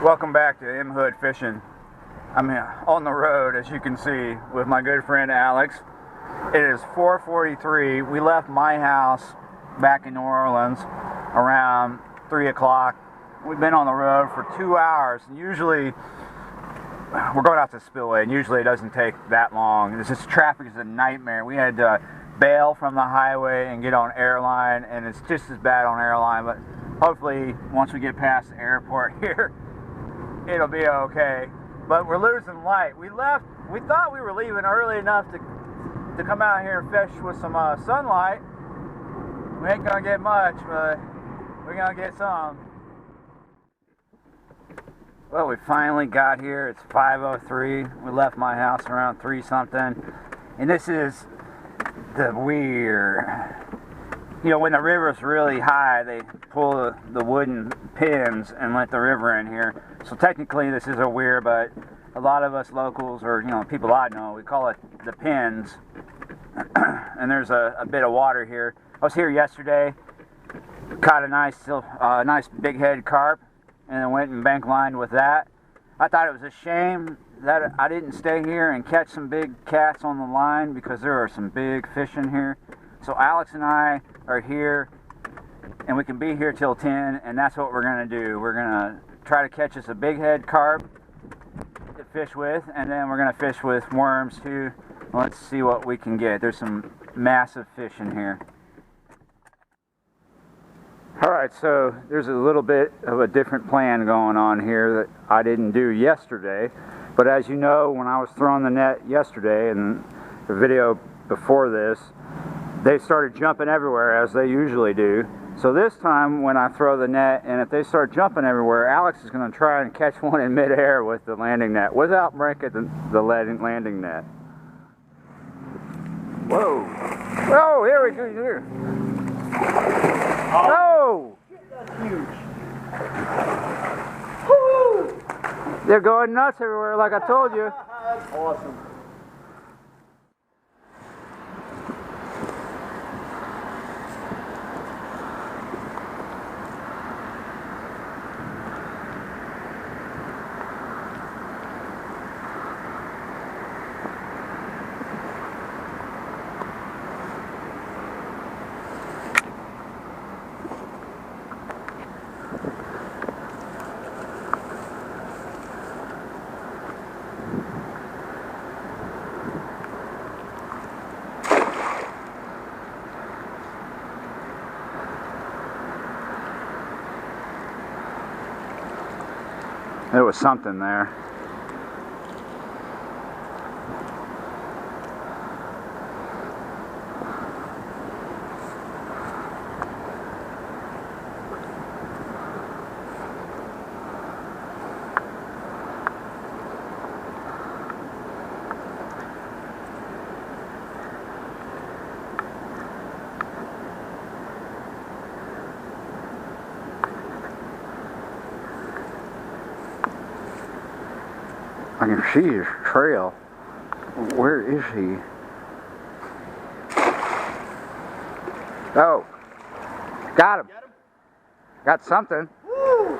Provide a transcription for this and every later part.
Welcome back to M Hood Fishing. I'm on the road, as you can see, with my good friend Alex. It is 4:43. We left my house back in New Orleans around 3 o'clock. We've been on the road for 2 hours. And usually, we're going out to Spillway, and usually it doesn't take that long. This traffic is a nightmare. We had to bail from the highway and get on airline, and it's just as bad on airline, but hopefully once we get past the airport here, it'll be okay. But we're losing light. We thought we were leaving early enough to come out here and fish with some sunlight. We ain't gonna get much, but we're gonna get some. Well, we finally got here. It's 5:03. We left my house around 3 something, and this is the Weir. You know, when the river's really high, they pull the wooden pins and let the river in here. So technically this is a weir, but a lot of us locals, or people I know, we call it the pins. And there's a bit of water here. I was here yesterday, caught a nice big head carp, and then went and bank lined with that. I thought it was a shame that I didn't stay here and catch some big cats on the line, because there are some big fish in here. So Alex and I are here, and we can be here till 10, and that's what we're going to do. We're going to try to catch us a big head carp to fish with, and then we're going to fish with worms too. Let's see what we can get. There's some massive fish in here. Alright, so there's a little bit of a different plan going on here that I didn't do yesterday. But as you know, when I was throwing the net yesterday, and the video before this, they started jumping everywhere, as they usually do. So this time when I throw the net, and if they start jumping everywhere, Alex is going to try and catch one in midair with the landing net without breaking the landing net. Whoa! Oh, here we go! Here. Oh! That's huge. Woo! They're going nuts everywhere, like I told you. That's awesome. There was something there. I can see his trail. Where is he? Oh, got him. Got something. Woo!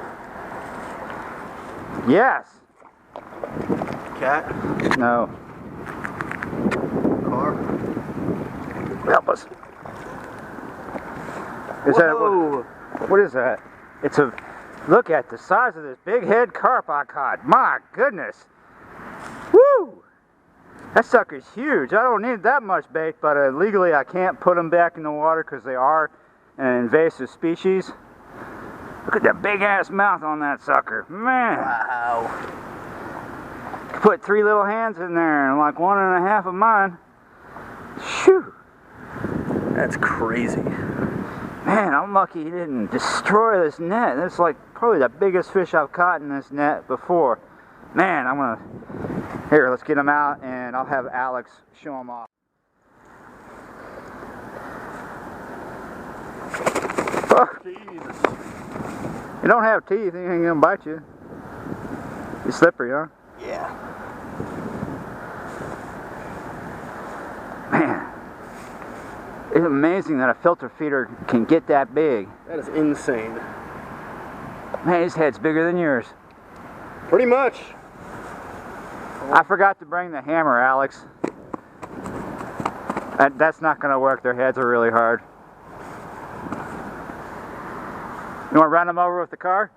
Yes. Cat? No. Carp? Help us. Is Whoa. that what is that? It's a look at the size of this big head carp I caught. My goodness. Woo! That sucker's huge. I don't need that much bait, but legally I can't put them back in the water because they are an invasive species. Look at that big ass mouth on that sucker. Man. Wow. Put 3 little hands in there and like 1.5 of mine. Shoo! That's crazy. Man, I'm lucky he didn't destroy this net. That's like probably the biggest fish I've caught in this net before. Man, I'm gonna... Here, let's get him out and I'll have Alex show him off. Oh. Jesus. You don't have teeth, he ain't gonna bite you. He's slippery, huh? Yeah. Man, it's amazing that a filter feeder can get that big. That is insane. Man, his head's bigger than yours. Pretty much. I forgot to bring the hammer, Alex. That's not going to work. Their heads are really hard. You want to run them over with the car?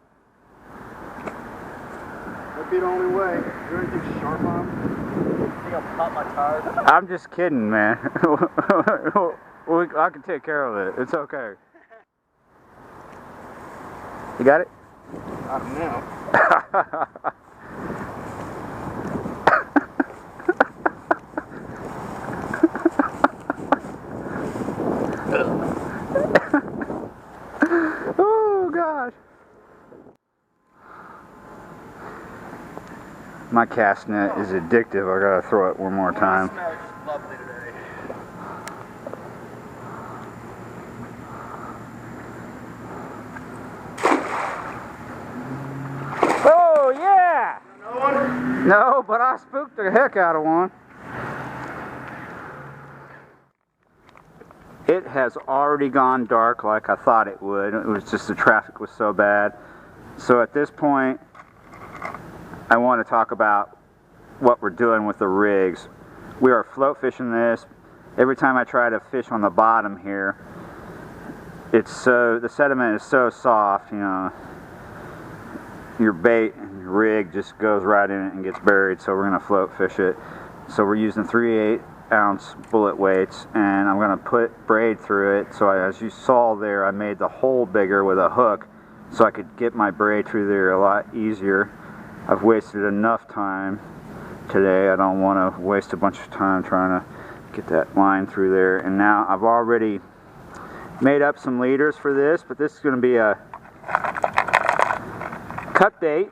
That'd be the only way. Is there anything sharp on them? You think I'll pop my tires? I'm just kidding, man. I can take care of it. It's okay. You got it? I don't know. Oh, gosh. My cast net is addictive. I gotta throw it one more time. It smells lovely today. Oh, yeah! No one? No, but I spooked the heck out of one. It has already gone dark like I thought it would. It was just the traffic was so bad. So at this point, I want to talk about what we're doing with the rigs. We are float fishing this. Every time I try to fish on the bottom here, the sediment is so soft, you know, your bait and your rig just goes right in it and gets buried, so we're going to float fish it. So we're using 3/8-ounce bullet weights, and I'm going to put braid through it. So as you saw there, I made the hole bigger with a hook so I could get my braid through there a lot easier. I've wasted enough time today. I don't want to waste a bunch of time trying to get that line through there. And now I've already made up some leaders for this, but this is going to be a cut bait,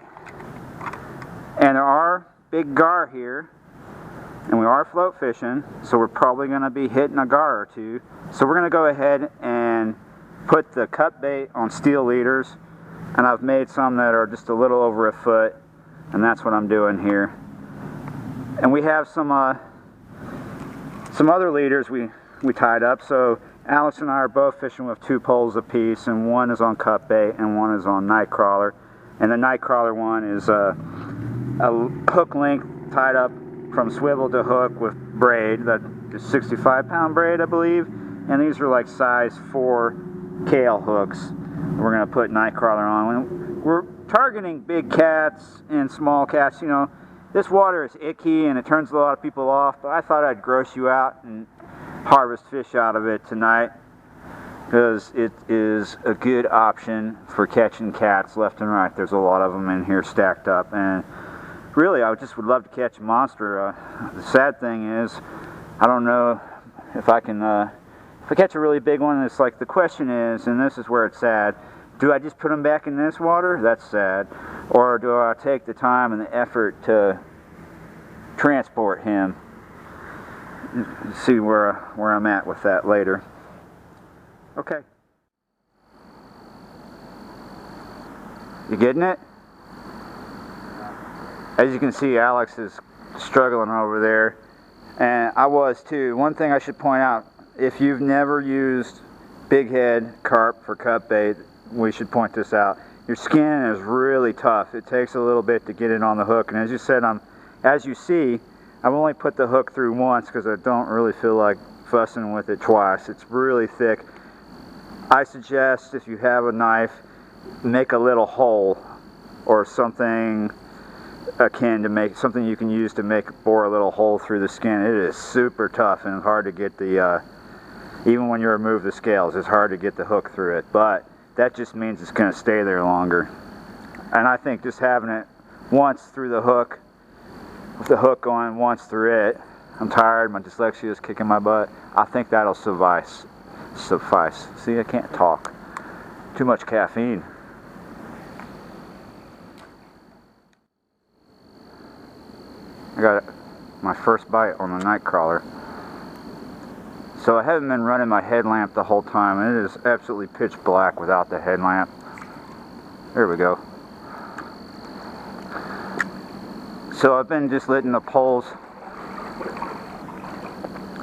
and there are big gar here, and we are float fishing, so we're probably going to be hitting a gar or two. So we're going to go ahead and put the cut bait on steel leaders, and I've made some that are just a little over a foot, and that's what I'm doing here. And we have some other leaders we tied up. So Alex and I are both fishing with 2 poles apiece, and one is on cut bait and one is on night crawler. And the night crawler one is a hook length tied up from swivel to hook with braid. That is 65-pound braid, I believe. And these are like size 4 Kale hooks. We're going to put night crawler on. We're targeting big cats and small cats. You know, this water is icky and it turns a lot of people off, but I thought I'd gross you out and harvest fish out of it tonight, because it is a good option for catching cats left and right. There's a lot of them in here stacked up, and really I just would love to catch a monster. The sad thing is, I don't know if I can, if I catch a really big one, it's like the question is, and this is where it's sad, do I just put him back in this water? That's sad. Or do I take the time and the effort to transport him? See where I'm at with that later. Okay. You getting it? As you can see, Alex is struggling over there, and I was too. One thing I should point out, if you've never used big head carp for cut bait, we should point this out. Your skin is really tough. It takes a little bit to get it on the hook, and as you said, as you see, I've only put the hook through once because I don't really feel like fussing with it twice. It's really thick. I suggest if you have a knife, make a little hole or something akin to make something you can use to bore a little hole through the skin. It is super tough and hard to get the even when you remove the scales, it's hard to get the hook through it, but that just means it's going to stay there longer. And I think just having it once through the hook, with the hook going once through it, I'm tired, my dyslexia is kicking my butt, I think that'll suffice. See, I can't talk. Too much caffeine. I got my first bite on the night crawler. So I haven't been running my headlamp the whole time, and it is absolutely pitch black without the headlamp. There we go. So I've been just letting the poles,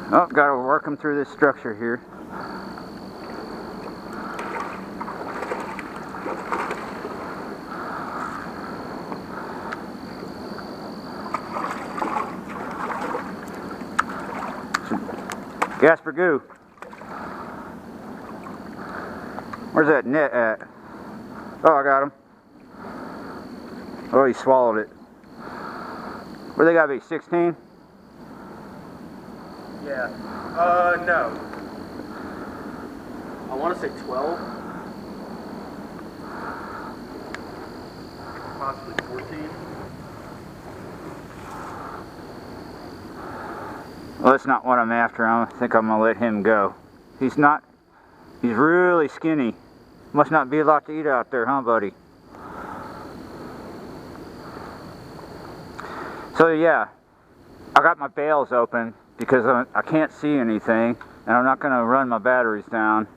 gotta work them through this structure here. Gasper Goo. Where's that net at? Oh, I got him. Oh, he swallowed it. Where they gotta be, 16? Yeah. No. I want to say 12. Possibly 14. Well, that's not what I'm after. I think I'm gonna let him go. He's really skinny. Must not be a lot to eat out there, huh, buddy? So yeah, I got my bails open because I can't see anything, and I'm not gonna run my batteries down.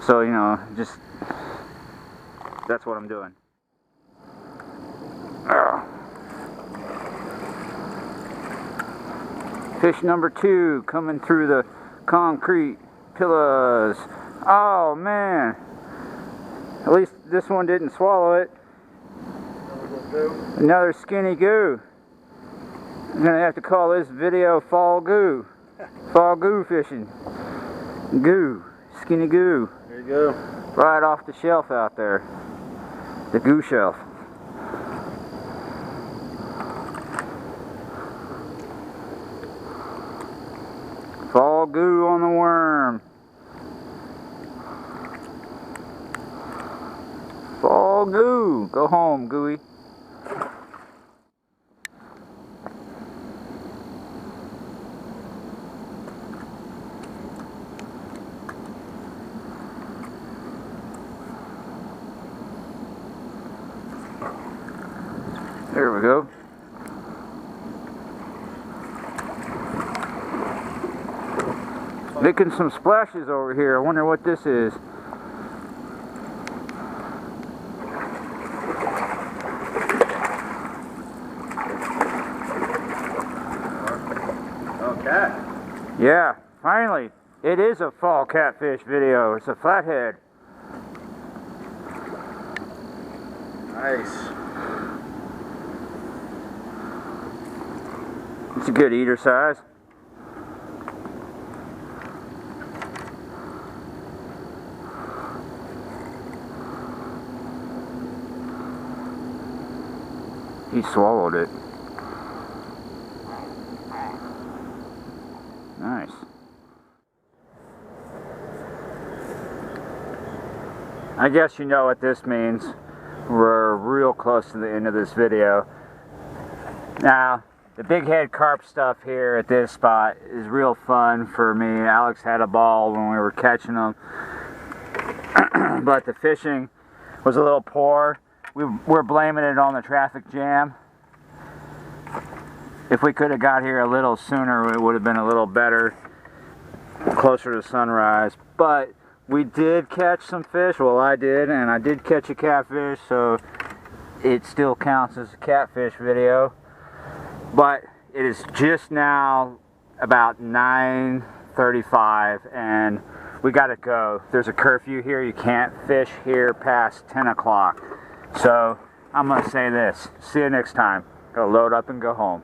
So, you know, just, that's what I'm doing. Fish number 2 coming through the concrete pillars. Oh man, at least this one didn't swallow it. Another skinny goo. I'm gonna have to call this video fall goo. Fall goo fishing. Goo. Skinny goo. There you go. Right off the shelf out there. The goo shelf. Fall goo on the worm. Fall goo. Go home, gooey. There we go. Making some splashes over here. I wonder what this is. Okay. Yeah, finally. It is a fall catfish video. It's a flathead. Nice. It's a good eater size. He swallowed it. Nice. I guess you know what this means. We're real close to the end of this video. Now, the big head carp stuff here at this spot is real fun for me. Alex had a ball when we were catching them. But the fishing was a little poor. We're blaming it on the traffic jam. If we could have got here a little sooner, it would have been a little better, closer to sunrise. But we did catch some fish. Well, I did, and I did catch a catfish, so it still counts as a catfish video. But it is just now about 9:35, and we gotta go. There's a curfew here. You can't fish here past 10 o'clock. So I'm gonna say this. See you next time. Gotta load up and go home.